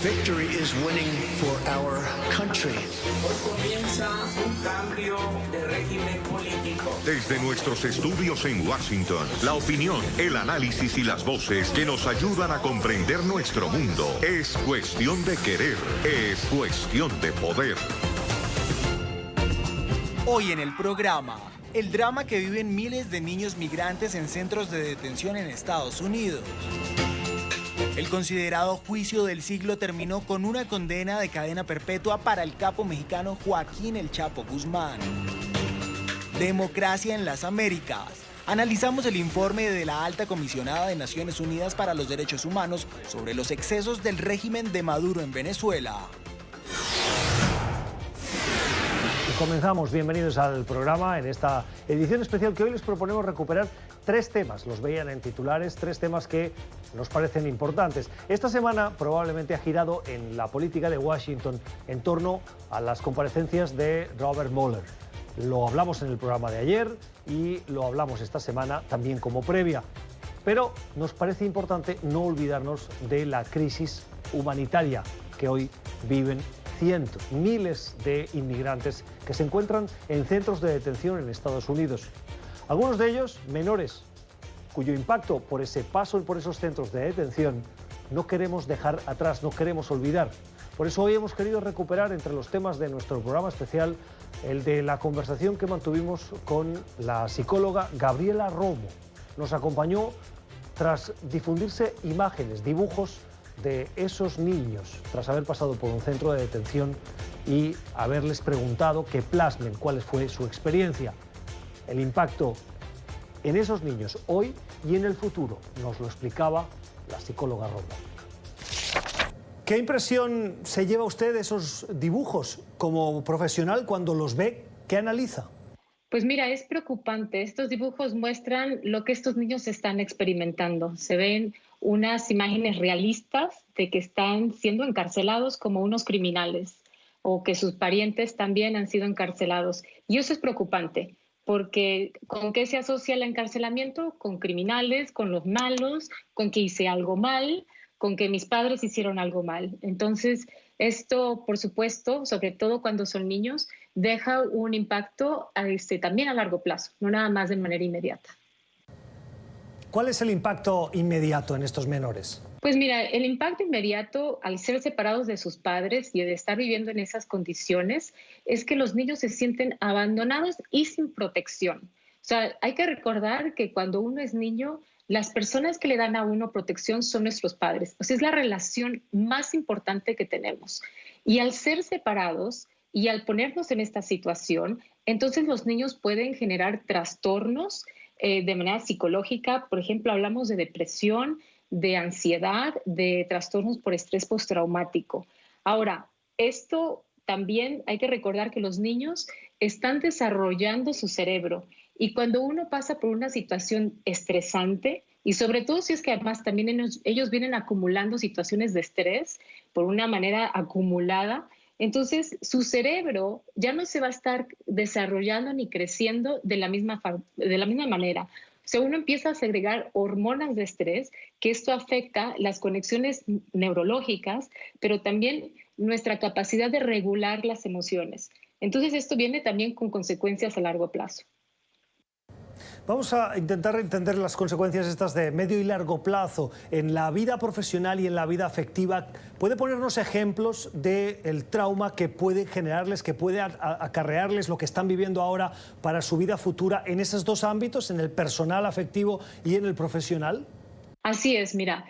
Victory is winning for our country. Hoy comienza un cambio de régimen político. Desde nuestros estudios en Washington, la opinión, el análisis y las voces que nos ayudan a comprender nuestro mundo. Es cuestión de querer, es cuestión de poder. Hoy en el programa, el drama que viven miles de niños migrantes en centros de detención en Estados Unidos. El considerado juicio del siglo terminó con una condena de cadena perpetua para el capo mexicano Joaquín El Chapo Guzmán. Democracia en las Américas. Analizamos el informe de la Alta Comisionada de Naciones Unidas para los Derechos Humanos sobre los excesos del régimen de Maduro en Venezuela. Comenzamos, bienvenidos al programa en esta edición especial que hoy les proponemos recuperar tres temas, los veían en titulares, tres temas que nos parecen importantes. Esta semana probablemente ha girado en la política de Washington en torno a las comparecencias de Robert Mueller. Lo hablamos en el programa de ayer y lo hablamos esta semana también como previa. Pero nos parece importante no olvidarnos de la crisis humanitaria que hoy viven cientos, miles de inmigrantes que se encuentran en centros de detención en Estados Unidos. Algunos de ellos menores, cuyo impacto por ese paso por esos centros de detención no queremos dejar atrás, no queremos olvidar. Por eso hoy hemos querido recuperar entre los temas de nuestro programa especial el de la conversación que mantuvimos con la psicóloga Gabriela Romo. Nos acompañó tras difundirse imágenes, dibujos de esos niños, tras haber pasado por un centro de detención y haberles preguntado que plasmen cuál fue su experiencia. El impacto en esos niños hoy y en el futuro nos lo explicaba la psicóloga Romo. ¿Qué impresión se lleva usted de esos dibujos como profesional cuando los ve? ¿Qué analiza? Pues mira, es preocupante. Estos dibujos muestran lo que estos niños están experimentando. Se ven unas imágenes realistas de que están siendo encarcelados como unos criminales o que sus parientes también han sido encarcelados. Y eso es preocupante, porque ¿con qué se asocia el encarcelamiento? Con criminales, con los malos, con que hice algo mal, con que mis padres hicieron algo mal. Entonces, esto, por supuesto, sobre todo cuando son niños, deja un impacto también a largo plazo, no nada más de manera inmediata. ¿Cuál es el impacto inmediato en estos menores? Pues mira, el impacto inmediato al ser separados de sus padres y de estar viviendo en esas condiciones es que los niños se sienten abandonados y sin protección. O sea, hay que recordar que cuando uno es niño, las personas que le dan a uno protección son nuestros padres. O sea, es la relación más importante que tenemos. Y al ser separados y al ponernos en esta situación, entonces los niños pueden generar trastornos de manera psicológica. Por ejemplo, hablamos de depresión, de ansiedad, de trastornos por estrés postraumático. Ahora, esto también hay que recordar que los niños están desarrollando su cerebro y cuando uno pasa por una situación estresante, y sobre todo si es que además también ellos vienen acumulando situaciones de estrés por una manera acumulada, entonces su cerebro ya no se va a estar desarrollando ni creciendo de la misma manera. O sea, uno empieza a segregar hormonas de estrés, que esto afecta las conexiones neurológicas, pero también nuestra capacidad de regular las emociones. Entonces esto viene también con consecuencias a largo plazo. Vamos a intentar entender las consecuencias estas de medio y largo plazo en la vida profesional y en la vida afectiva. ¿Puede ponernos ejemplos del trauma que puede generarles, que puede acarrearles lo que están viviendo ahora para su vida futura en esos dos ámbitos, en el personal, afectivo y en el profesional? Así es, mira,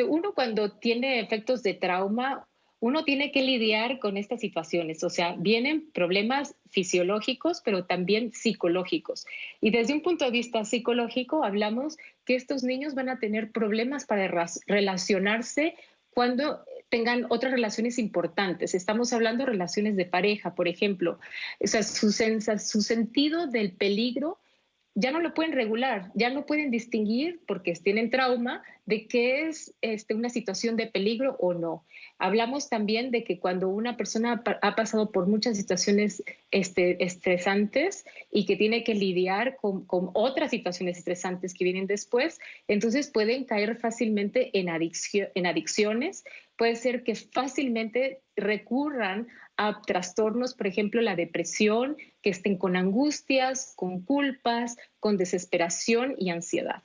uno cuando tiene efectos de trauma, uno tiene que lidiar con estas situaciones, o sea, vienen problemas fisiológicos, pero también psicológicos. Y desde un punto de vista psicológico, hablamos que estos niños van a tener problemas para relacionarse cuando tengan otras relaciones importantes. Estamos hablando de relaciones de pareja, por ejemplo. O sea, su sentido del peligro ya no lo pueden regular, ya no pueden distinguir, porque tienen trauma, de qué es una situación de peligro o no. Hablamos también de que cuando una persona ha pasado por muchas situaciones estresantes y que tiene que lidiar con otras situaciones estresantes que vienen después, entonces pueden caer fácilmente en adicciones. Puede ser que fácilmente recurran a trastornos, por ejemplo, la depresión, que estén con angustias, con culpas, con desesperación y ansiedad.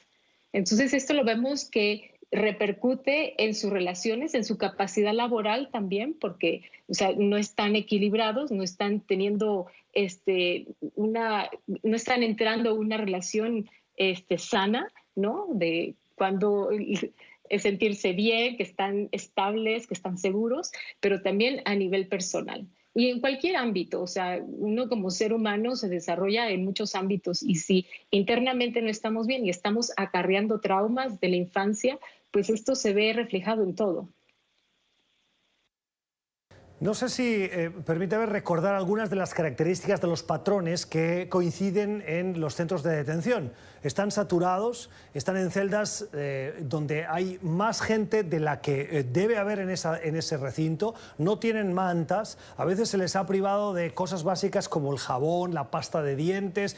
Entonces, esto lo vemos que repercute en sus relaciones, en su capacidad laboral también, porque no están equilibrados, no están teniendo no están entrando a una relación sana, ¿no? De cuando es sentirse bien, que están estables, que están seguros, pero también a nivel personal. Y en cualquier ámbito, uno como ser humano se desarrolla en muchos ámbitos y si internamente no estamos bien y estamos acarreando traumas de la infancia, pues esto se ve reflejado en todo. No sé si permíteme recordar algunas de las características de los patrones que coinciden en los centros de detención. Están saturados, están en celdas donde hay más gente de la que debe haber en ese recinto, no tienen mantas, a veces se les ha privado de cosas básicas como el jabón, la pasta de dientes,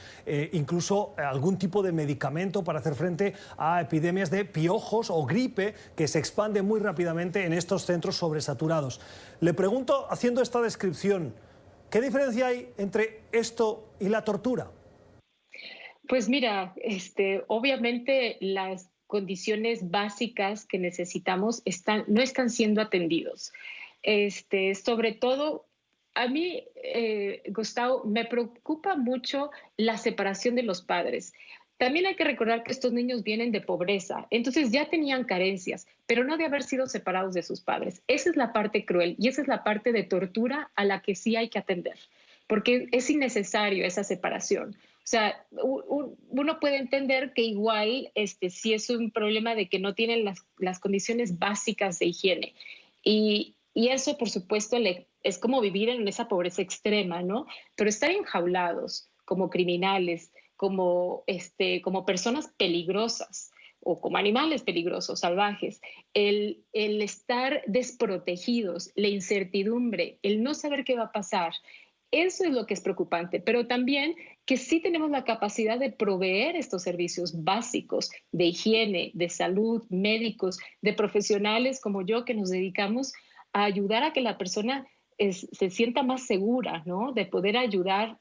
incluso algún tipo de medicamento para hacer frente a epidemias de piojos o gripe que se expande muy rápidamente en estos centros sobresaturados. Le pregunto, haciendo esta descripción, ¿qué diferencia hay entre esto y la tortura? Pues mira, obviamente las condiciones básicas que necesitamos no están siendo atendidos. Sobre todo, a mí, Gustavo, me preocupa mucho la separación de los padres. También hay que recordar que estos niños vienen de pobreza, entonces ya tenían carencias, pero no de haber sido separados de sus padres. Esa es la parte cruel y esa es la parte de tortura a la que sí hay que atender, porque es innecesario esa separación. Uno puede entender que igual si es un problema de que no tienen las condiciones básicas de higiene. Y eso, por supuesto, es como vivir en esa pobreza extrema, ¿no? Pero estar enjaulados como criminales, como personas peligrosas o como animales peligrosos, salvajes, el estar desprotegidos, la incertidumbre, el no saber qué va a pasar, eso es lo que es preocupante, pero también que sí tenemos la capacidad de proveer estos servicios básicos de higiene, de salud, médicos, de profesionales como yo que nos dedicamos a ayudar a que la persona se sienta más segura, ¿no? De poder ayudar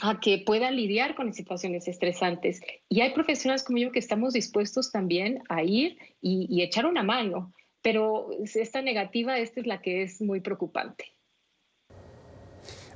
a que pueda lidiar con situaciones estresantes. Y hay profesionales como yo que estamos dispuestos también a ir y echar una mano, pero esta negativa, esta es la que es muy preocupante.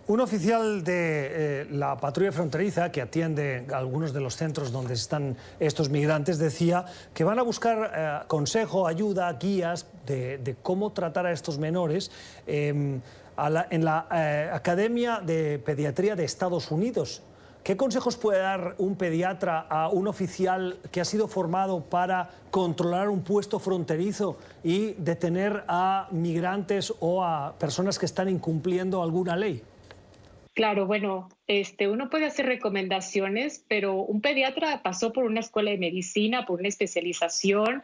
Un oficial de la patrulla fronteriza que atiende algunos de los centros donde están estos migrantes decía que van a buscar consejo, ayuda, guías de cómo tratar a estos menores en la Academia de Pediatría de Estados Unidos. ¿Qué consejos puede dar un pediatra a un oficial que ha sido formado para controlar un puesto fronterizo y detener a migrantes o a personas que están incumpliendo alguna ley? Claro, bueno, uno puede hacer recomendaciones, pero un pediatra pasó por una escuela de medicina, por una especialización,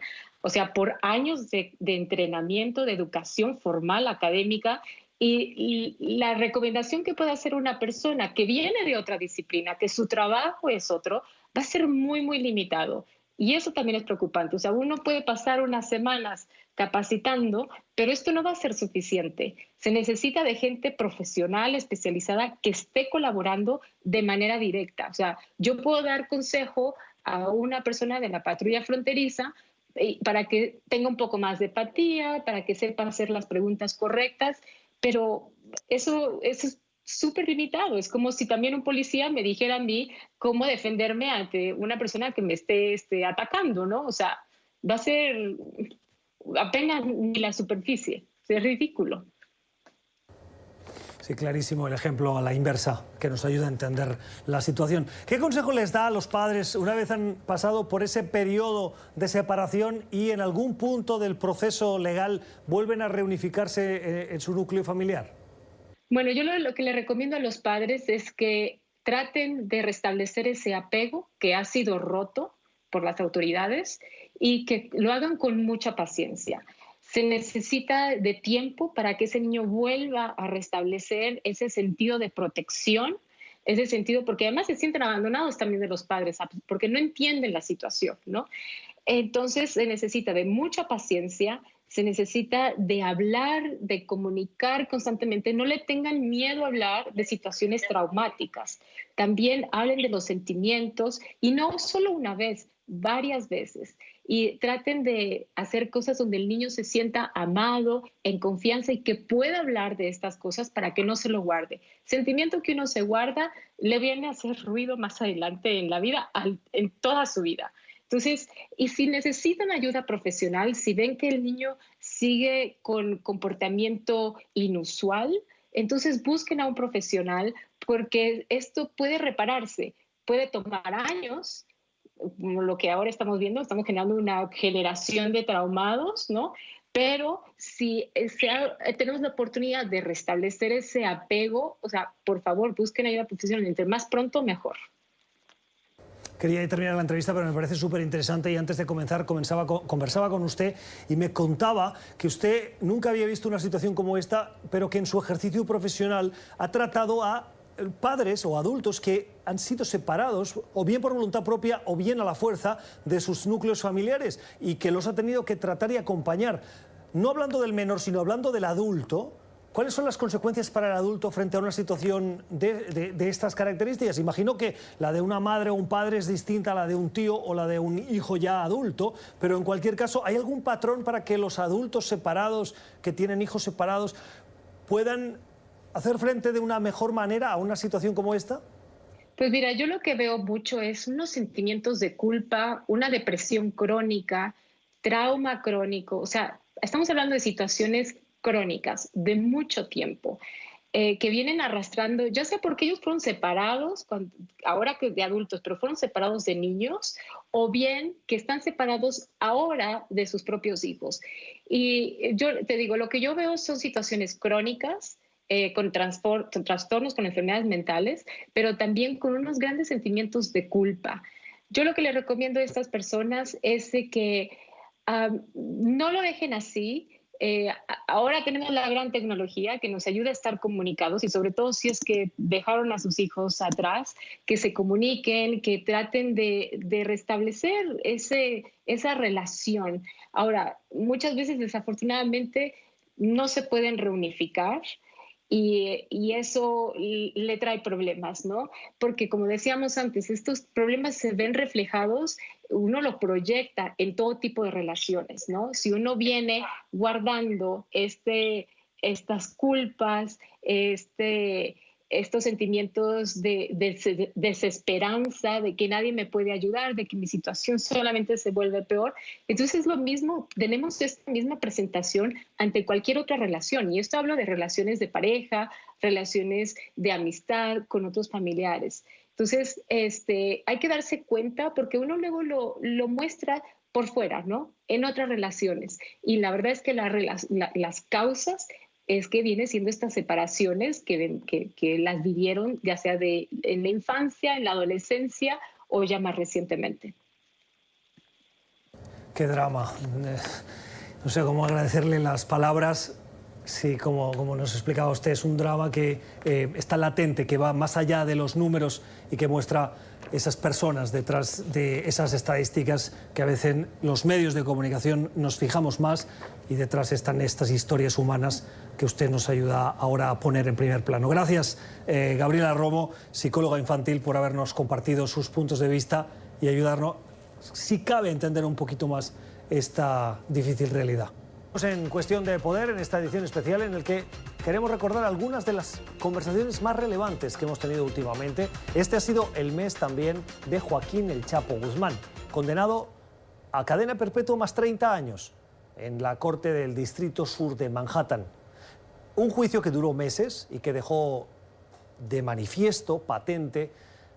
por años de entrenamiento, de educación formal, académica, y la recomendación que puede hacer una persona que viene de otra disciplina, que su trabajo es otro, va a ser muy, muy limitado. Y eso también es preocupante. Uno puede pasar unas semanas capacitando, pero esto no va a ser suficiente. Se necesita de gente profesional, especializada, que esté colaborando de manera directa. Yo puedo dar consejo a una persona de la patrulla fronteriza para que tenga un poco más de empatía, para que sepa hacer las preguntas correctas, pero eso es súper limitado. Es como si también un policía me dijera a mí cómo defenderme ante una persona que me esté atacando, ¿no? Va a ser apenas ni la superficie. Es ridículo. Sí, clarísimo el ejemplo a la inversa, que nos ayuda a entender la situación. ¿Qué consejo les da a los padres una vez han pasado por ese periodo de separación y en algún punto del proceso legal vuelven a reunificarse en su núcleo familiar? Bueno, yo lo que le recomiendo a los padres es que traten de restablecer ese apego que ha sido roto por las autoridades y que lo hagan con mucha paciencia. Se necesita de tiempo para que ese niño vuelva a restablecer ese sentido de protección, ese sentido, porque además se sienten abandonados también de los padres, porque no entienden la situación, ¿no? Entonces se necesita de mucha paciencia, se necesita de hablar, de comunicar constantemente. No le tengan miedo a hablar de situaciones traumáticas. También hablen de los sentimientos y no solo una vez, varias veces. Y traten de hacer cosas donde el niño se sienta amado, en confianza y que pueda hablar de estas cosas para que no se lo guarde. Sentimiento que uno se guarda le viene a hacer ruido más adelante en la vida, en toda su vida. Entonces, y si necesitan ayuda profesional, si ven que el niño sigue con comportamiento inusual, entonces busquen a un profesional porque esto puede repararse, puede tomar años, como lo que ahora estamos viendo, estamos generando una generación de traumados, ¿no? Pero si tenemos la oportunidad de restablecer ese apego, o sea, por favor, busquen ayuda profesional, entre más pronto, mejor. Quería terminar la entrevista, pero me parece súper interesante y antes de comenzar conversaba con usted y me contaba que usted nunca había visto una situación como esta, pero que en su ejercicio profesional ha tratado a padres o adultos que han sido separados o bien por voluntad propia o bien a la fuerza de sus núcleos familiares y que los ha tenido que tratar y acompañar. No hablando del menor, sino hablando del adulto. ¿Cuáles son las consecuencias para el adulto frente a una situación de estas características? Imagino que la de una madre o un padre es distinta a la de un tío o la de un hijo ya adulto, pero en cualquier caso, ¿hay algún patrón para que los adultos separados, que tienen hijos separados, puedan hacer frente de una mejor manera a una situación como esta? Pues mira, yo lo que veo mucho es unos sentimientos de culpa, una depresión crónica, trauma crónico, o sea, estamos hablando de situaciones crónicas de mucho tiempo que vienen arrastrando, ya sea porque ellos fueron separados, ahora que de adultos, pero fueron separados de niños, o bien que están separados ahora de sus propios hijos. Y yo te digo, lo que yo veo son situaciones crónicas, con trastornos, con enfermedades mentales, pero también con unos grandes sentimientos de culpa. Yo lo que les recomiendo a estas personas es que no lo dejen así. Ahora tenemos la gran tecnología que nos ayuda a estar comunicados y sobre todo si es que dejaron a sus hijos atrás, que se comuniquen, que traten de restablecer esa relación. Ahora, muchas veces desafortunadamente no se pueden reunificar. Y eso le trae problemas, ¿no? Porque como decíamos antes, estos problemas se ven reflejados, uno lo proyecta en todo tipo de relaciones, ¿no? Si uno viene guardando estas culpas, estos sentimientos de desesperanza, de que nadie me puede ayudar, de que mi situación solamente se vuelve peor. Entonces es lo mismo, tenemos esta misma presentación ante cualquier otra relación. Y esto hablo de relaciones de pareja, relaciones de amistad con otros familiares. Entonces hay que darse cuenta porque uno luego lo muestra por fuera, ¿no? En otras relaciones. Y la verdad es que las causas es que viene siendo estas separaciones que las vivieron ya sea en la infancia, en la adolescencia o ya más recientemente. Qué drama. No sé cómo agradecerle las palabras. Sí, como nos explicaba usted, es un drama que está latente, que va más allá de los números y que muestra esas personas detrás de esas estadísticas que a veces los medios de comunicación nos fijamos más y detrás están estas historias humanas que usted nos ayuda ahora a poner en primer plano. Gracias, Gabriela Romo, psicóloga infantil, por habernos compartido sus puntos de vista y ayudarnos, si cabe, a entender un poquito más esta difícil realidad. En Cuestión de Poder, en esta edición especial en el que queremos recordar algunas de las conversaciones más relevantes que hemos tenido últimamente. Este ha sido el mes también de Joaquín El Chapo Guzmán, condenado a cadena perpetua más 30 años en la Corte del Distrito Sur de Manhattan. Un juicio que duró meses y que dejó de manifiesto, patente,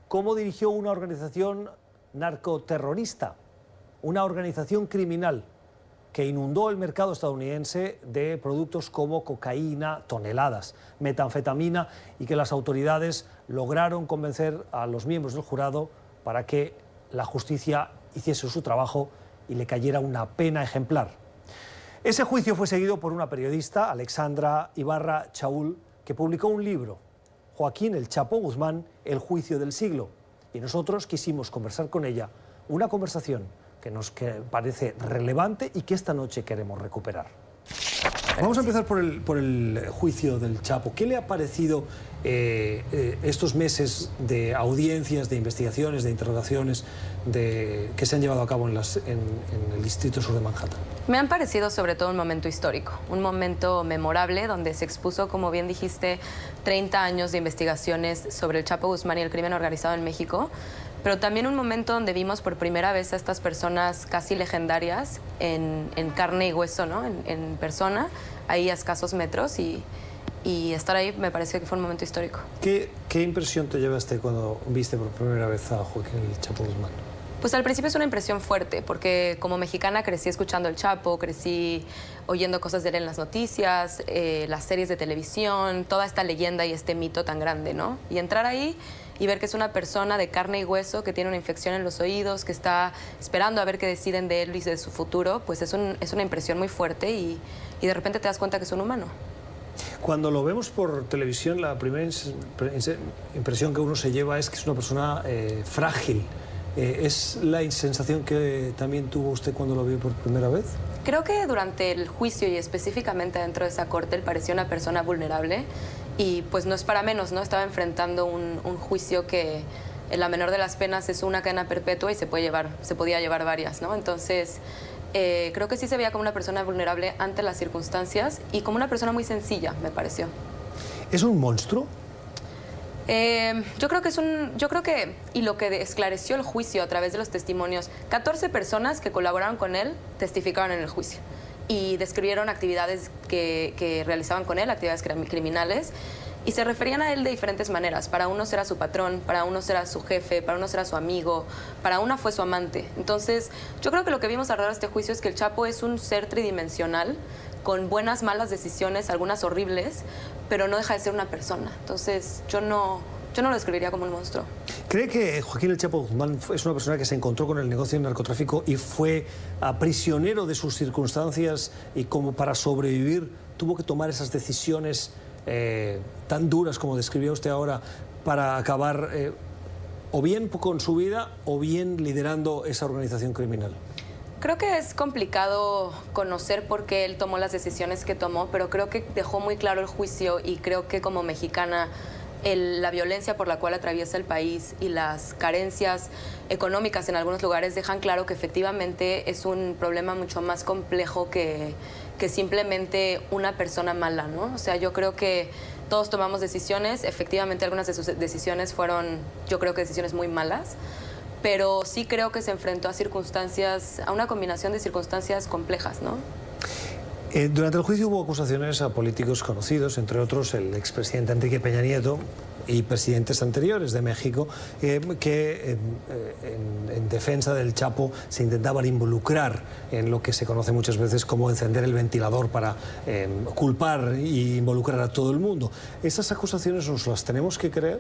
cómo dirigió una organización narcoterrorista, una organización criminal que inundó el mercado estadounidense de productos como cocaína, toneladas, metanfetamina, y que las autoridades lograron convencer a los miembros del jurado para que la justicia hiciese su trabajo y le cayera una pena ejemplar. Ese juicio fue seguido por una periodista, Alexandra Ibarra Chaul, que publicó un libro, Joaquín El Chapo Guzmán, El juicio del siglo. Y nosotros quisimos conversar con ella, una conversación que nos parece relevante y que esta noche queremos recuperar. Vamos a empezar por el juicio del Chapo. ¿Qué le ha parecido estos meses de audiencias, de investigaciones, de interrogaciones que se han llevado a cabo en el Distrito Sur de Manhattan? Me han parecido sobre todo un momento histórico, un momento memorable donde se expuso, como bien dijiste, 30 años de investigaciones sobre el Chapo Guzmán y el crimen organizado en México, pero también un momento donde vimos por primera vez a estas personas casi legendarias en carne y hueso, ¿no? En persona, ahí a escasos metros, y estar ahí me pareció que fue un momento histórico. ¿Qué impresión te llevaste cuando viste por primera vez a Joaquín El Chapo Guzmán? Pues al principio es una impresión fuerte, porque como mexicana crecí escuchando El Chapo, crecí oyendo cosas de él en las noticias, las series de televisión, toda esta leyenda y este mito tan grande, ¿no? Y entrar ahí y ver que es una persona de carne y hueso, que tiene una infección en los oídos, que está esperando a ver qué deciden de él y de su futuro, pues es una impresión muy fuerte y de repente te das cuenta que es un humano. Cuando lo vemos por televisión, la primera impresión que uno se lleva es que es una persona frágil. ¿Es la sensación que también tuvo usted cuando lo vio por primera vez? Creo que durante el juicio y específicamente dentro de esa corte, él parecía una persona vulnerable y pues no es para menos, ¿no? Estaba enfrentando un juicio que en la menor de las penas es una cadena perpetua y se podía llevar varias, ¿no? Entonces, creo que sí se veía como una persona vulnerable ante las circunstancias y como una persona muy sencilla, me pareció. ¿Es un monstruo? Yo creo que, y lo que esclareció el juicio a través de los testimonios, 14 personas que colaboraron con él testificaron en el juicio y describieron actividades que realizaban con él, actividades criminales, y se referían a él de diferentes maneras. Para unos era su patrón, para unos era su jefe, para unos era su amigo, para una fue su amante. Entonces, yo creo que lo que vimos alrededor de este juicio es que el Chapo es un ser tridimensional, con buenas, malas decisiones, algunas horribles, pero no deja de ser una persona. Entonces, yo no lo describiría como un monstruo. ¿Cree que Joaquín El Chapo Guzmán es una persona que se encontró con el negocio del narcotráfico y fue prisionero de sus circunstancias y como para sobrevivir tuvo que tomar esas decisiones tan duras como describió usted ahora para acabar o bien con su vida o bien liderando esa organización criminal? Creo que es complicado conocer por qué él tomó las decisiones que tomó, pero creo que dejó muy claro el juicio y creo que como mexicana la violencia por la cual atraviesa el país y las carencias económicas en algunos lugares dejan claro que efectivamente es un problema mucho más complejo que simplemente una persona mala, ¿no? O sea, yo creo que todos tomamos decisiones, efectivamente algunas de sus decisiones fueron, yo creo que decisiones muy malas, pero sí creo que se enfrentó a una combinación de circunstancias complejas, ¿no? Durante el juicio hubo acusaciones a políticos conocidos, entre otros el expresidente Enrique Peña Nieto y presidentes anteriores de México, que en defensa del Chapo se intentaban involucrar en lo que se conoce muchas veces como encender el ventilador para culpar e involucrar a todo el mundo. ¿Esas acusaciones nos las tenemos que creer?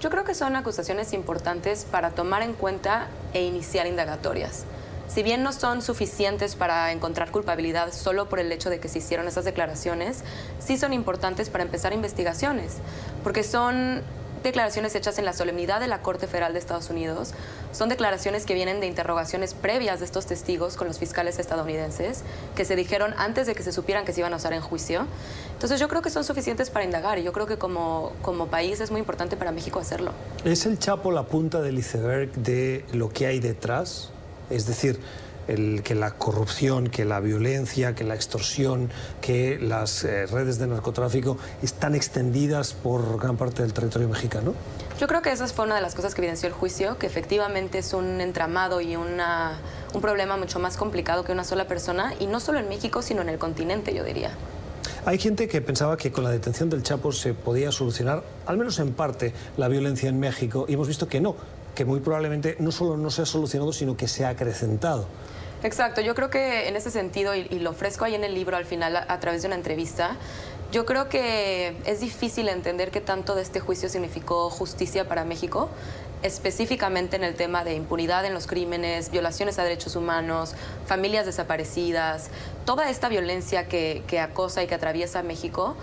Yo creo que son acusaciones importantes para tomar en cuenta e iniciar indagatorias. Si bien no son suficientes para encontrar culpabilidad solo por el hecho de que se hicieron esas declaraciones, sí son importantes para empezar investigaciones, porque son declaraciones hechas en la solemnidad de la Corte Federal de Estados Unidos, son declaraciones que vienen de interrogaciones previas de estos testigos con los fiscales estadounidenses, que se dijeron antes de que se supieran que se iban a usar en juicio. Entonces yo creo que son suficientes para indagar y yo creo que como país es muy importante para México hacerlo. ¿Es el Chapo la punta del iceberg de lo que hay detrás? Es decir, que la corrupción, que la violencia, que la extorsión, que las redes de narcotráfico están extendidas por gran parte del territorio mexicano. Yo creo que esa fue una de las cosas que evidenció el juicio, que efectivamente es un entramado y un problema mucho más complicado que una sola persona, y no solo en México, sino en el continente, yo diría. Hay gente que pensaba que con la detención del Chapo se podía solucionar, al menos en parte, la violencia en México, y hemos visto que no, que muy probablemente no solo no se ha solucionado, sino que se ha acrecentado. Exacto, yo creo que en ese sentido, y lo ofrezco ahí en el libro al final a través de una entrevista, yo creo que es difícil entender qué tanto de este juicio significó justicia para México. específicamente en el tema de impunidad en los crímenes, violaciones a derechos humanos, familias desaparecidas, toda esta violencia que acosa y que atraviesa México,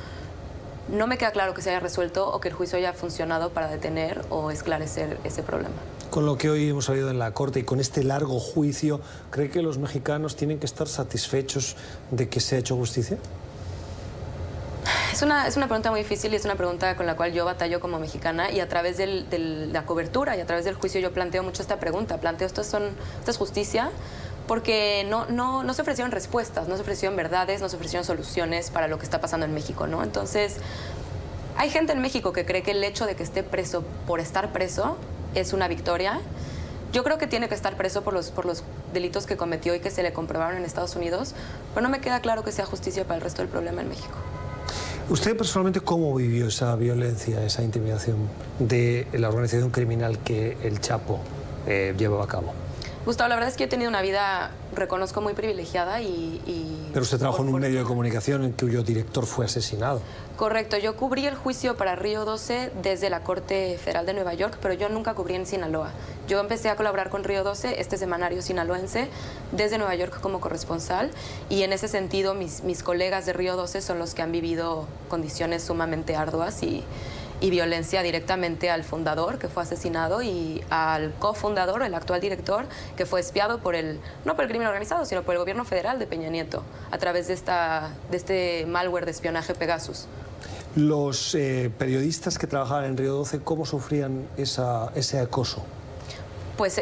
no me queda claro que se haya resuelto o que el juicio haya funcionado para detener o esclarecer ese problema. Con lo que hoy hemos salido en la Corte y con este largo juicio, ¿cree que los mexicanos tienen que estar satisfechos de que se ha hecho justicia? Es una pregunta muy difícil y es una pregunta con la cual yo batallo como mexicana, y a través de la cobertura y a través del juicio yo planteo mucho esta pregunta. Planteo, ¿esto es justicia? Porque no se ofrecieron respuestas, no se ofrecieron verdades, no se ofrecieron soluciones para lo que está pasando en México, ¿no? Entonces, hay gente en México que cree que el hecho de que esté preso por estar preso es una victoria. Yo creo que tiene que estar preso por los delitos que cometió y que se le comprobaron en Estados Unidos, pero no me queda claro que sea justicia para el resto del problema en México. ¿Usted personalmente cómo vivió esa violencia, esa intimidación de la organización criminal que el Chapo llevaba a cabo? Gustavo, la verdad es que yo he tenido una vida, reconozco, muy privilegiada y Pero usted trabajó en un medio de comunicación en cuyo director fue asesinado. Correcto, yo cubrí el juicio para Río 12 desde la Corte Federal de Nueva York, pero yo nunca cubrí en Sinaloa. Yo empecé a colaborar con Río 12, este semanario sinaloense, desde Nueva York como corresponsal, y en ese sentido mis colegas de Río 12 son los que han vivido condiciones sumamente arduas y violencia directamente al fundador, que fue asesinado, y al cofundador, el actual director, que fue espiado no por el crimen organizado, sino por el gobierno federal de Peña Nieto, a través de este malware de espionaje Pegasus. Los periodistas que trabajaban en Río 12, ¿cómo sufrían ese acoso? Pues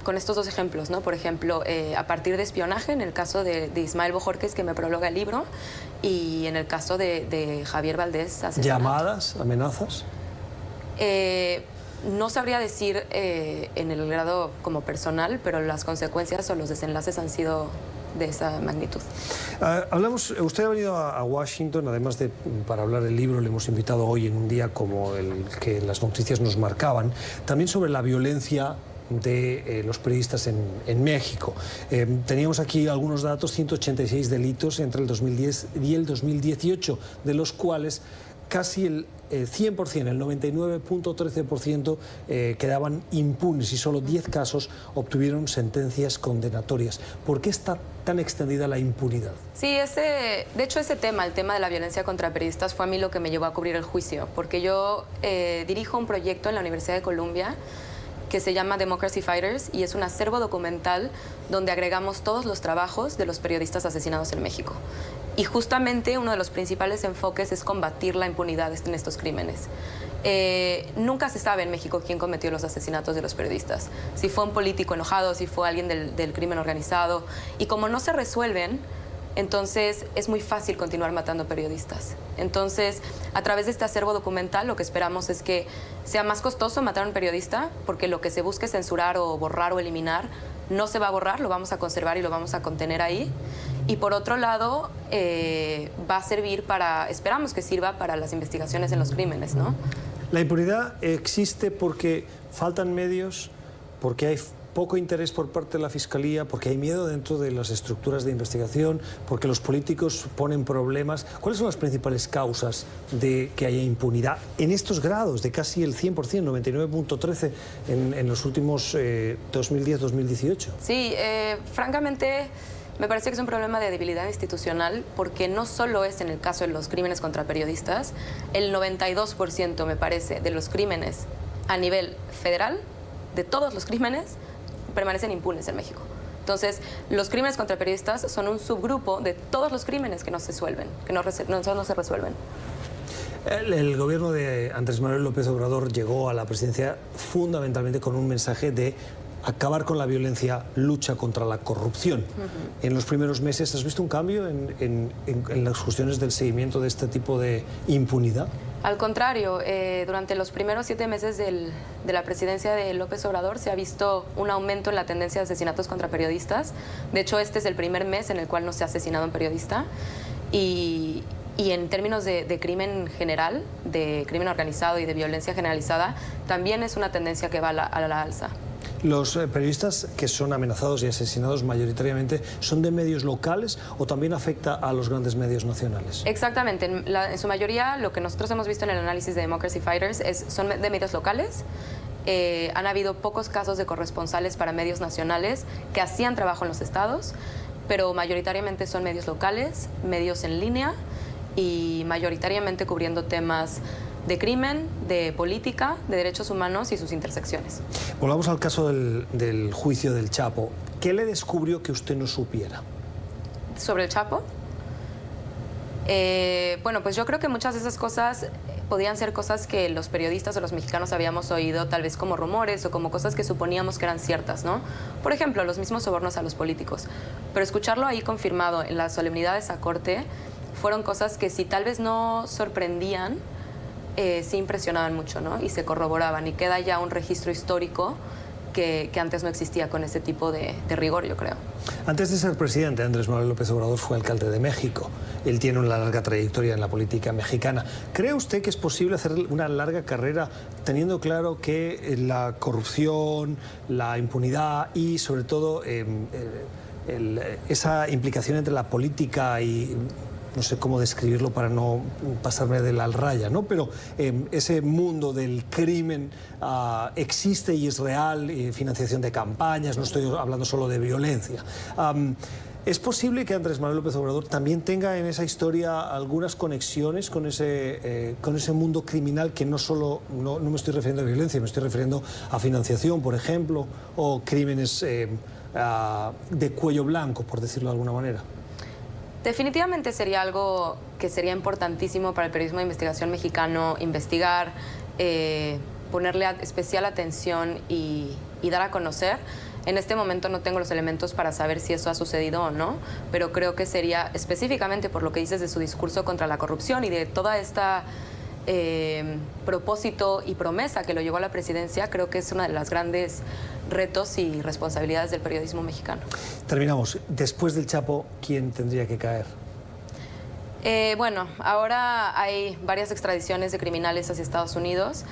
con estos dos ejemplos, ¿no? Por ejemplo, a partir de espionaje, en el caso de Ismael Bojorquez, que me prologa el libro, y en el caso de Javier Valdés, asesinato. ¿Llamadas? ¿Amenazas? No sabría decir en el grado como personal, pero las consecuencias o los desenlaces han sido de esa magnitud. Usted ha venido a Washington, además de para hablar del libro, le hemos invitado hoy en un día como el que las noticias nos marcaban, también sobre la violencia de los periodistas en México. Teníamos aquí algunos datos, 186 delitos entre el 2010 y el 2018, de los cuales casi el 100%, el 99.13% quedaban impunes y solo 10 casos obtuvieron sentencias condenatorias. ¿Por qué está tan extendida la impunidad? Sí, de hecho ese tema, el tema de la violencia contra periodistas, fue a mí lo que me llevó a cubrir el juicio, porque yo dirijo un proyecto en la Universidad de Columbia que se llama Democracy Fighters, y es un acervo documental donde agregamos todos los trabajos de los periodistas asesinados en México. Y justamente uno de los principales enfoques es combatir la impunidad en estos crímenes. Nunca se sabe en México quién cometió los asesinatos de los periodistas. Si fue un político enojado, si fue alguien del crimen organizado. Y como no se resuelven, entonces es muy fácil continuar matando periodistas. Entonces, a través de este acervo documental, lo que esperamos es que sea más costoso matar a un periodista, porque lo que se busque censurar o borrar o eliminar no se va a borrar, lo vamos a conservar y lo vamos a contener ahí. Y por otro lado, va a servir esperamos que sirva para las investigaciones en los crímenes, ¿no? La impunidad existe porque faltan medios, porque hay poco interés por parte de la Fiscalía, porque hay miedo dentro de las estructuras de investigación, porque los políticos ponen problemas. ¿Cuáles son las principales causas de que haya impunidad en estos grados, de casi el 100%, 99.13% en los últimos 2010-2018? Sí, francamente, me parece que es un problema de debilidad institucional, porque no solo es en el caso de los crímenes contra periodistas, el 92%, me parece, de los crímenes a nivel federal, de todos los crímenes, permanecen impunes en México. Entonces, los crímenes contra periodistas son un subgrupo de todos los crímenes que no se resuelven, no se resuelven. El gobierno de Andrés Manuel López Obrador llegó a la presidencia fundamentalmente con un mensaje de acabar con la violencia, lucha contra la corrupción. En los primeros meses, ¿has visto un cambio en las cuestiones del seguimiento de este tipo de impunidad? Al contrario, durante los primeros 7 meses de la presidencia de López Obrador se ha visto un aumento en la tendencia de asesinatos contra periodistas. De hecho, este es el primer mes en el cual no se ha asesinado a un periodista. Y en términos de crimen general, de crimen organizado y de violencia generalizada, también es una tendencia que va a la alza. ¿Los periodistas que son amenazados y asesinados mayoritariamente son de medios locales o también afecta a los grandes medios nacionales? Exactamente. En su mayoría, lo que nosotros hemos visto en el análisis de Democracy Fighters son de medios locales. han habido pocos casos de corresponsales para medios nacionales que hacían trabajo en los estados, pero mayoritariamente son medios locales, medios en línea y mayoritariamente cubriendo temas de crimen, de política, de derechos humanos y sus intersecciones. Volvamos al caso del juicio del Chapo. ¿Qué le descubrió que usted no supiera? ¿Sobre el Chapo? Bueno, pues yo creo que muchas de esas cosas podían ser cosas que los periodistas o los mexicanos habíamos oído tal vez como rumores o como cosas que suponíamos que eran ciertas, ¿no? Por ejemplo, los mismos sobornos a los políticos. Pero escucharlo ahí confirmado en las solemnidades a corte fueron cosas que si tal vez no sorprendían, sí impresionaban mucho, ¿no? Y se corroboraban y queda ya un registro histórico que antes no existía con ese tipo de rigor, yo creo. Antes de ser presidente, Andrés Manuel López Obrador fue alcalde de México. Él tiene una larga trayectoria en la política mexicana. ¿Cree usted que es posible hacer una larga carrera teniendo claro que la corrupción, la impunidad y, sobre todo, esa implicación entre la política y... no sé cómo describirlo para no pasarme de la raya, ¿no? Pero ese mundo del crimen existe y es real, financiación de campañas, no estoy hablando solo de violencia. ¿Es posible que Andrés Manuel López Obrador también tenga en esa historia algunas conexiones con ese mundo criminal que no me estoy refiriendo a violencia, me estoy refiriendo a financiación, por ejemplo, o crímenes de cuello blanco, por decirlo de alguna manera? Definitivamente sería algo que sería importantísimo para el periodismo de investigación mexicano, investigar, ponerle especial atención y dar a conocer. En este momento no tengo los elementos para saber si eso ha sucedido o no, pero creo que sería específicamente por lo que dices de su discurso contra la corrupción y de toda esta propósito y promesa que lo llevó a la presidencia, creo que es una de las grandes retos y responsabilidades del periodismo mexicano. Terminamos. Después del Chapo, ¿quién tendría que caer? Bueno, ahora hay varias extradiciones de criminales hacia Estados Unidos.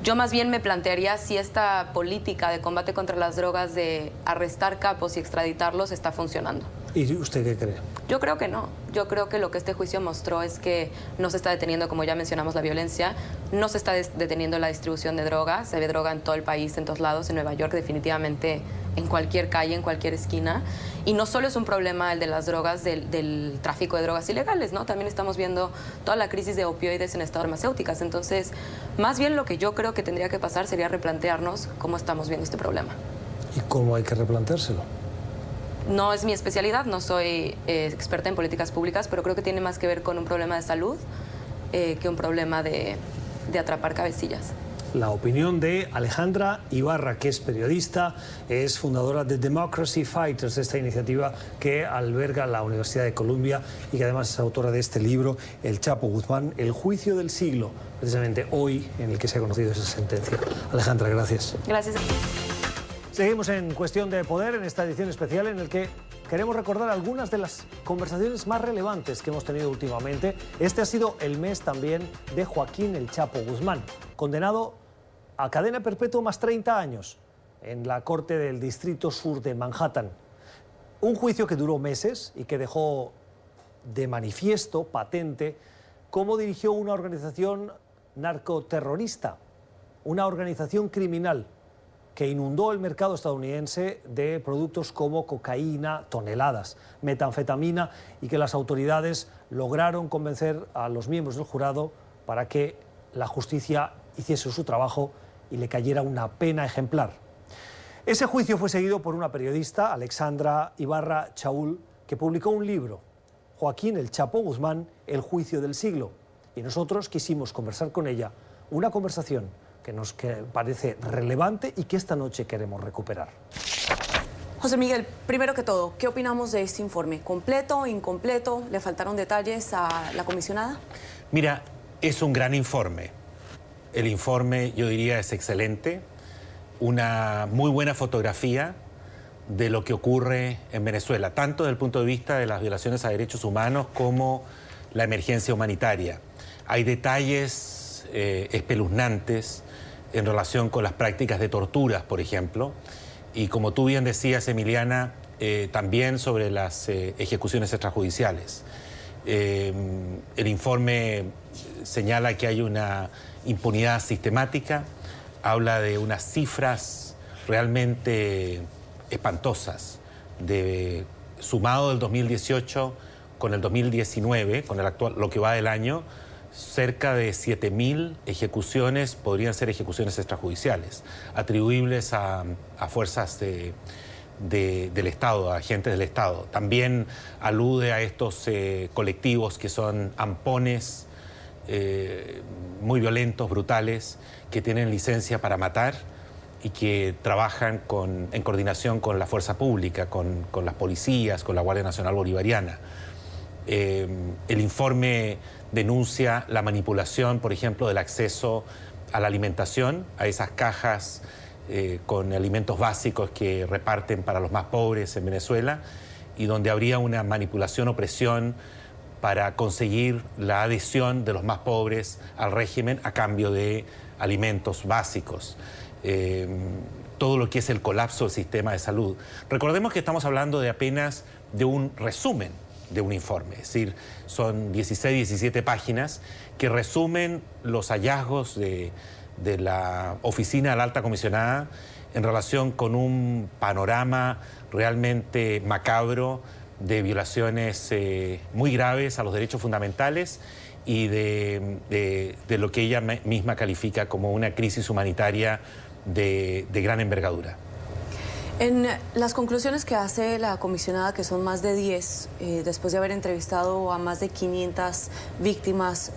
Yo más bien me plantearía si esta política de combate contra las drogas, de arrestar capos y extraditarlos, está funcionando. ¿Y usted qué cree? Yo creo que no. Yo creo que lo que este juicio mostró es que no se está deteniendo, como ya mencionamos, la violencia, no se está deteniendo la distribución de drogas, se ve droga en todo el país, en todos lados, en Nueva York definitivamente, en cualquier calle, en cualquier esquina. Y no solo es un problema el de las drogas, del tráfico de drogas ilegales, ¿no? También estamos viendo toda la crisis de opioides en estas farmacéuticas. Entonces, más bien lo que yo creo que tendría que pasar sería replantearnos cómo estamos viendo este problema. ¿Y cómo hay que replanteárselo? No es mi especialidad, no soy experta en políticas públicas, pero creo que tiene más que ver con un problema de salud que un problema de atrapar cabecillas. La opinión de Alejandra Ibarra, que es periodista, es fundadora de Democracy Fighters, esta iniciativa que alberga la Universidad de Columbia y que además es autora de este libro, El Chapo Guzmán, el juicio del siglo, precisamente hoy en el que se ha conocido esa sentencia. Alejandra, gracias. Gracias. Seguimos en Cuestión de Poder, en esta edición especial en el que queremos recordar algunas de las conversaciones más relevantes que hemos tenido últimamente. Este ha sido el mes también de Joaquín El Chapo Guzmán, condenado a cadena perpetua más 30 años en la Corte del Distrito Sur de Manhattan. Un juicio que duró meses y que dejó de manifiesto, patente, cómo dirigió una organización narcoterrorista, una organización criminal que inundó el mercado estadounidense de productos como cocaína, toneladas, metanfetamina, y que las autoridades lograron convencer a los miembros del jurado para que la justicia hiciese su trabajo y le cayera una pena ejemplar. Ese juicio fue seguido por una periodista, Alejandra Ibarra Chaul, que publicó un libro, Joaquín El Chapo Guzmán, el juicio del siglo. Y nosotros quisimos conversar con ella, una conversación que nos parece relevante y que esta noche queremos recuperar. José Miguel, primero que todo, ¿qué opinamos de este informe? ¿Completo, incompleto? ¿Le faltaron detalles a la comisionada? Mira, es un gran informe. El informe, yo diría, es excelente. Una muy buena fotografía de lo que ocurre en Venezuela, tanto desde el punto de vista de las violaciones a derechos humanos como la emergencia humanitaria. Hay detalles espeluznantes en relación con las prácticas de torturas, por ejemplo, y como tú bien decías, Emiliana, también sobre las ejecuciones extrajudiciales. El informe señala que hay una impunidad sistemática, habla de unas cifras realmente espantosas, sumado del 2018 con el 2019, con el actual, lo que va del año, cerca de 7.000 ejecuciones podrían ser ejecuciones extrajudiciales, atribuibles a fuerzas del Estado, a agentes del Estado. También alude a estos colectivos que son ampones muy violentos, brutales, que tienen licencia para matar y que trabajan en coordinación con la fuerza pública, con las policías, con la Guardia Nacional Bolivariana. El informe denuncia la manipulación, por ejemplo, del acceso a la alimentación, a esas cajas con alimentos básicos que reparten para los más pobres en Venezuela, y donde habría una manipulación o presión para conseguir la adhesión de los más pobres al régimen a cambio de alimentos básicos. Todo lo que es el colapso del sistema de salud. Recordemos que estamos hablando de apenas de un resumen de un informe, es decir, son 16, 17 páginas que resumen los hallazgos de la oficina de la alta comisionada en relación con un panorama realmente macabro de violaciones muy graves a los derechos fundamentales y de lo que ella misma califica como una crisis humanitaria de gran envergadura. En las conclusiones que hace la comisionada, que son más de 10, después de haber entrevistado a más de 500 víctimas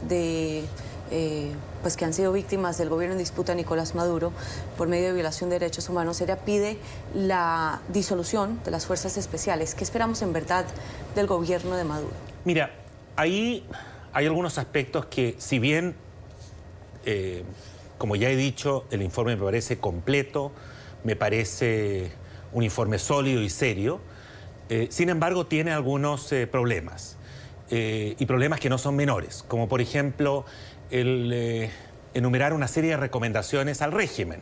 pues que han sido víctimas del gobierno en disputa de Nicolás Maduro por medio de violación de derechos humanos, ella pide la disolución de las fuerzas especiales. ¿Qué esperamos en verdad del gobierno de Maduro? Mira, ahí hay algunos aspectos que, si bien, como ya he dicho, el informe me parece completo, me parece un informe sólido y serio, sin embargo tiene algunos problemas, y problemas que no son menores, como por ejemplo el enumerar una serie de recomendaciones al régimen,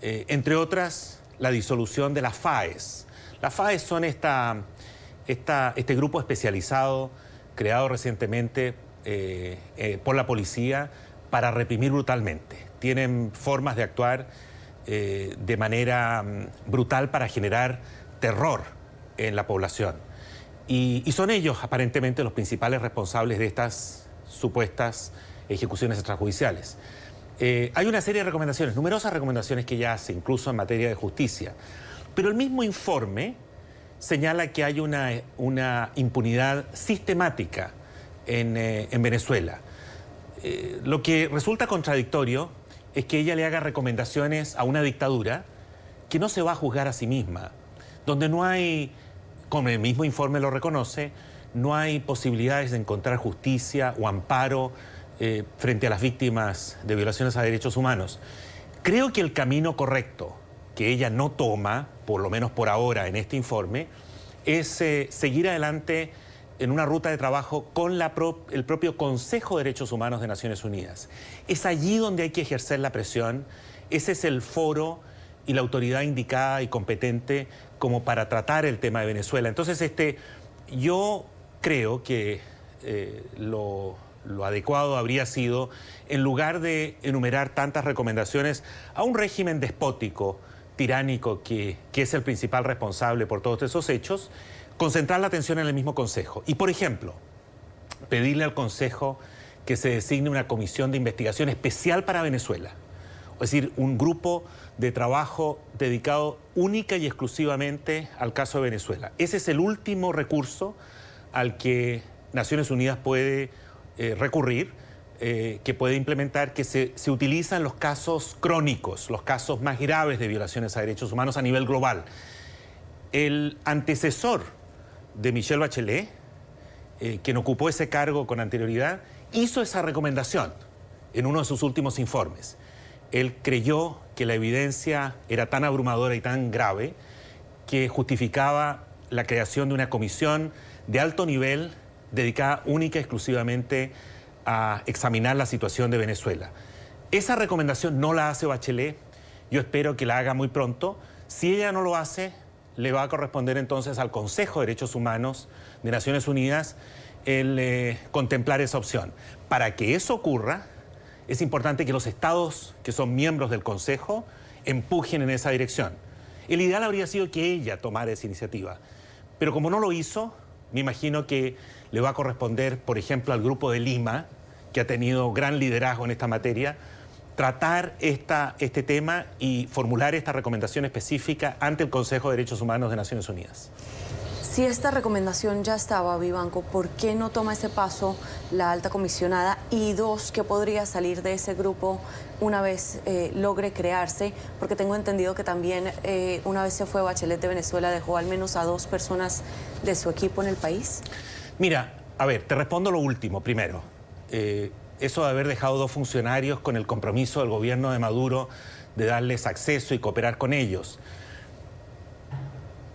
entre otras la disolución de las FAES. Las FAES son este grupo especializado creado recientemente por la policía para reprimir brutalmente. Tienen formas de actuar de manera brutal para generar terror en la población. Y son ellos, aparentemente, los principales responsables de estas supuestas ejecuciones extrajudiciales. Hay una serie de recomendaciones, numerosas recomendaciones que ella hace, incluso en materia de justicia. Pero el mismo informe señala que hay una impunidad sistemática en Venezuela. Lo que resulta contradictorio es que ella le haga recomendaciones a una dictadura que no se va a juzgar a sí misma, donde no hay, como el mismo informe lo reconoce, no hay posibilidades de encontrar justicia o amparo frente a las víctimas de violaciones a derechos humanos. Creo que el camino correcto que ella no toma, por lo menos por ahora en este informe, es seguir adelante en una ruta de trabajo con el propio Consejo de Derechos Humanos de Naciones Unidas. Es allí donde hay que ejercer la presión, ese es el foro y la autoridad indicada y competente como para tratar el tema de Venezuela. Entonces, yo creo que lo adecuado habría sido, en lugar de enumerar tantas recomendaciones a un régimen despótico, tiránico, que es el principal responsable por todos esos hechos, concentrar la atención en el mismo Consejo. Y, por ejemplo, pedirle al Consejo que se designe una comisión de investigación especial para Venezuela. Es decir, un grupo de trabajo dedicado única y exclusivamente al caso de Venezuela. Ese es el último recurso al que Naciones Unidas puede recurrir, que puede implementar, que se utilizan los casos crónicos, los casos más graves de violaciones a derechos humanos a nivel global. El antecesor de Michelle Bachelet, quien ocupó ese cargo con anterioridad, hizo esa recomendación en uno de sus últimos informes. Él creyó que la evidencia era tan abrumadora y tan grave que justificaba la creación de una comisión de alto nivel dedicada única y exclusivamente a examinar la situación de Venezuela. Esa recomendación no la hace Bachelet, yo espero que la haga muy pronto. Si ella no lo hace, le va a corresponder entonces al Consejo de Derechos Humanos de Naciones Unidas el contemplar esa opción. Para que eso ocurra, es importante que los estados que son miembros del Consejo empujen en esa dirección. El ideal habría sido que ella tomara esa iniciativa, pero como no lo hizo, me imagino que le va a corresponder, por ejemplo, al Grupo de Lima, que ha tenido gran liderazgo en esta materia, tratar este tema y formular esta recomendación específica ante el Consejo de Derechos Humanos de Naciones Unidas. Si esta recomendación ya estaba, Vivanco, ¿por qué no toma ese paso la alta comisionada? Y dos, ¿qué podría salir de ese grupo una vez logre crearse? Porque tengo entendido que también una vez se fue Bachelet de Venezuela, dejó al menos a 2 personas de su equipo en el país. Mira, a ver, te respondo lo último primero. Eso de haber dejado 2 funcionarios con el compromiso del gobierno de Maduro de darles acceso y cooperar con ellos.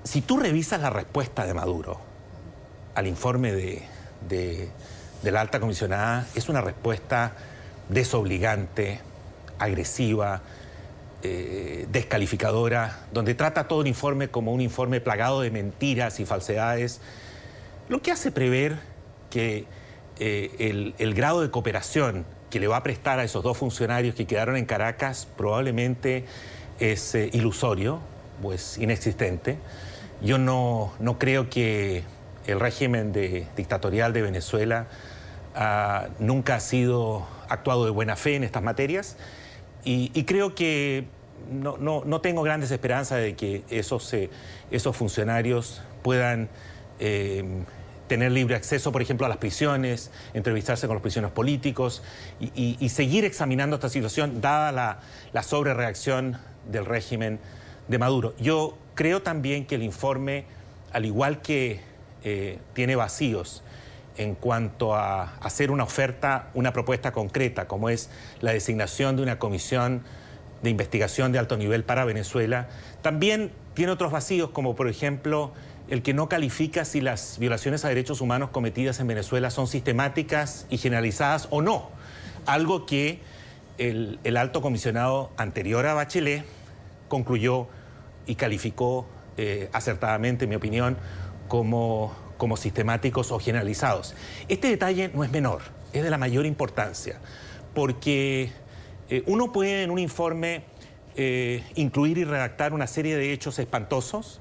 Si tú revisas la respuesta de Maduro al informe de la alta comisionada, es una respuesta desobligante, agresiva, descalificadora, donde trata todo el informe como un informe plagado de mentiras y falsedades, lo que hace prever que el grado de cooperación que le va a prestar a esos 2 funcionarios que quedaron en Caracas probablemente es ilusorio, pues inexistente. Yo no creo que el régimen dictatorial de Venezuela nunca ha actuado de buena fe en estas materias y creo que no tengo grandes esperanzas de que esos funcionarios puedan tener libre acceso, por ejemplo, a las prisiones, entrevistarse con los prisioneros políticos y seguir examinando esta situación dada la sobrereacción del régimen de Maduro. Yo creo también que el informe, al igual que tiene vacíos en cuanto a hacer una oferta, una propuesta concreta, como es la designación de una comisión de investigación de alto nivel para Venezuela, también tiene otros vacíos, como por ejemplo el que no califica si las violaciones a derechos humanos cometidas en Venezuela son sistemáticas y generalizadas o no, algo que el alto comisionado anterior a Bachelet concluyó y calificó acertadamente, en mi opinión, como sistemáticos o generalizados. Este detalle no es menor, es de la mayor importancia, porque uno puede en un informe incluir y redactar una serie de hechos espantosos,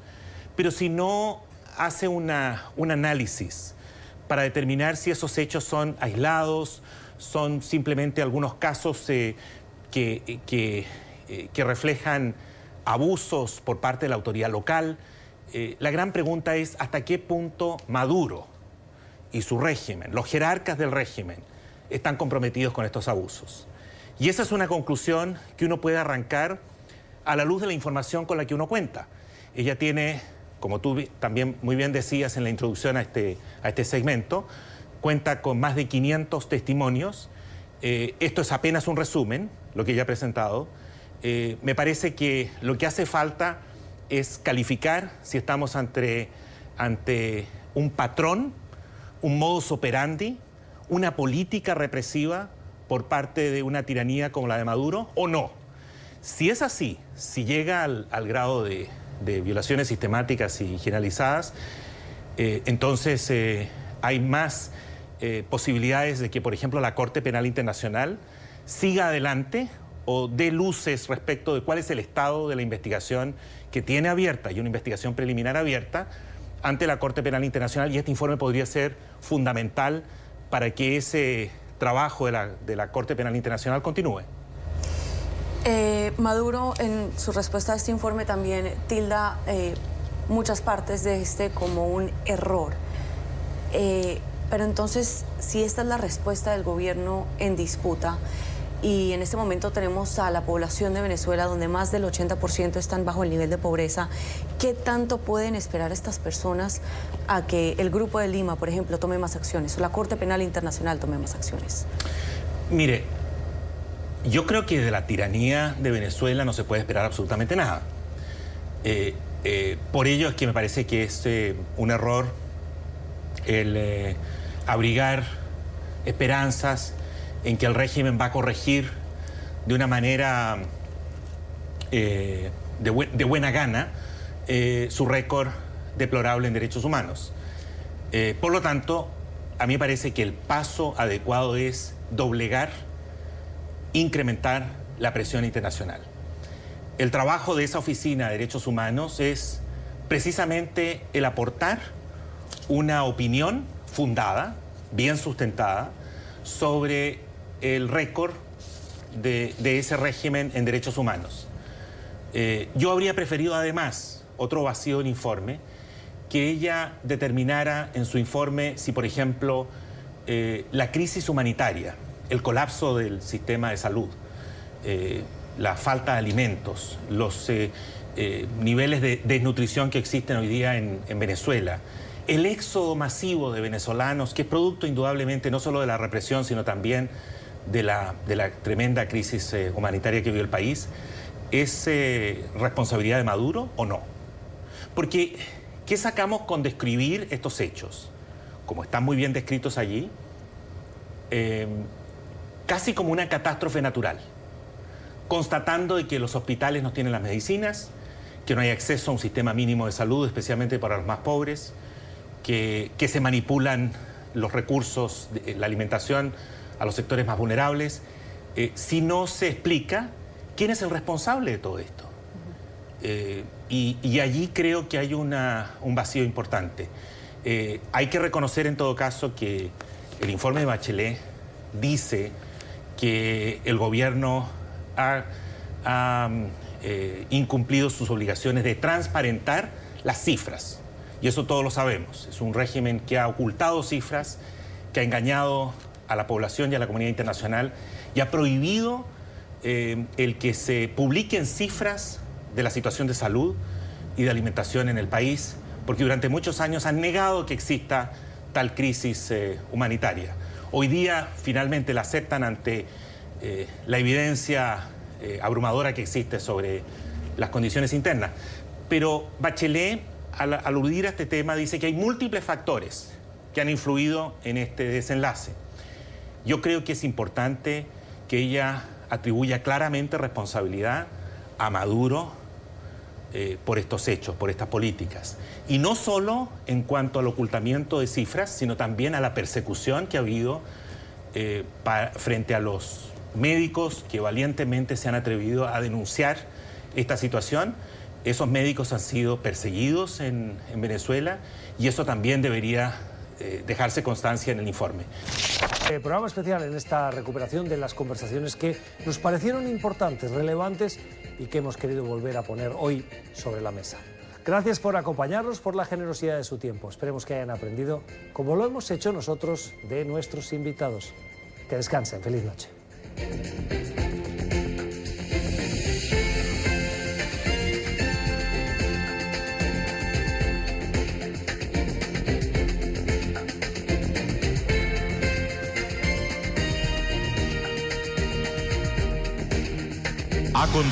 pero si no hace un análisis para determinar si esos hechos son aislados, son simplemente algunos casos que reflejan abusos por parte de la autoridad local, la gran pregunta es hasta qué punto Maduro y su régimen, los jerarcas del régimen, están comprometidos con estos abusos. Y esa es una conclusión que uno puede arrancar a la luz de la información con la que uno cuenta. Ella tiene, como tú también muy bien decías en la introducción a este segmento, cuenta con más de 500 testimonios. Esto es apenas un resumen, lo que ella ha presentado. Me parece que lo que hace falta es calificar si estamos ante un patrón, un modus operandi, una política represiva por parte de una tiranía como la de Maduro o no. Si es así, si llega al grado de violaciones sistemáticas y generalizadas, entonces hay más posibilidades de que, por ejemplo, la Corte Penal Internacional siga adelante o dé luces respecto de cuál es el estado de la investigación que tiene abierta y una investigación preliminar abierta ante la Corte Penal Internacional, y este informe podría ser fundamental para que ese trabajo de la Corte Penal Internacional continúe. Maduro, en su respuesta a este informe, también tilda muchas partes de este como un error. Pero entonces, si esta es la respuesta del gobierno en disputa, y en este momento tenemos a la población de Venezuela donde más del 80% están bajo el nivel de pobreza, ¿qué tanto pueden esperar estas personas a que el Grupo de Lima, por ejemplo, tome más acciones o la Corte Penal Internacional tome más acciones? Mire, yo creo que de la tiranía de Venezuela no se puede esperar absolutamente nada. Por ello es que me parece que es un error el abrigar esperanzas en que el régimen va a corregir de una manera de buena gana su récord deplorable en derechos humanos. Por lo tanto, a mí me parece que el paso adecuado es doblegar, incrementar la presión internacional. El trabajo de esa Oficina de Derechos Humanos es precisamente el aportar una opinión fundada, bien sustentada, sobre el récord de ese régimen en derechos humanos. Yo habría preferido además, otro vacío del informe, que ella determinara en su informe si, por ejemplo, la crisis humanitaria, el colapso del sistema de salud, la falta de alimentos, los niveles de desnutrición que existen hoy día en Venezuela, el éxodo masivo de venezolanos, que es producto indudablemente no solo de la represión, sino también de la tremenda crisis humanitaria que vive el país, ¿es responsabilidad de Maduro o no? Porque, ¿qué sacamos con describir estos hechos? Como están muy bien descritos allí, casi como una catástrofe natural, constatando de que los hospitales no tienen las medicinas, que no hay acceso a un sistema mínimo de salud, especialmente para los más pobres, que se manipulan los recursos, la alimentación a los sectores más vulnerables, si no se explica quién es el responsable de todo esto. Y allí creo que hay un vacío importante. Hay que reconocer en todo caso que el informe de Bachelet dice que el gobierno ha incumplido sus obligaciones de transparentar las cifras. Y eso todos lo sabemos. Es un régimen que ha ocultado cifras, que ha engañado a la población y a la comunidad internacional y ha prohibido el que se publiquen cifras de la situación de salud y de alimentación en el país, porque durante muchos años han negado que exista tal crisis humanitaria. Hoy día finalmente la aceptan ante la evidencia abrumadora que existe sobre las condiciones internas. Pero Bachelet, al aludir a este tema, dice que hay múltiples factores que han influido en este desenlace. Yo creo que es importante que ella atribuya claramente responsabilidad a Maduro por estos hechos, por estas políticas. Y no solo en cuanto al ocultamiento de cifras, sino también a la persecución que ha habido frente a los médicos que valientemente se han atrevido a denunciar esta situación. Esos médicos han sido perseguidos en Venezuela y eso también debería dejarse constancia en el informe. Programa especial en esta recuperación de las conversaciones que nos parecieron importantes, relevantes y que hemos querido volver a poner hoy sobre la mesa. Gracias por acompañarnos, por la generosidad de su tiempo. Esperemos que hayan aprendido, como lo hemos hecho nosotros, de nuestros invitados. Que descansen. Feliz noche. A continuación.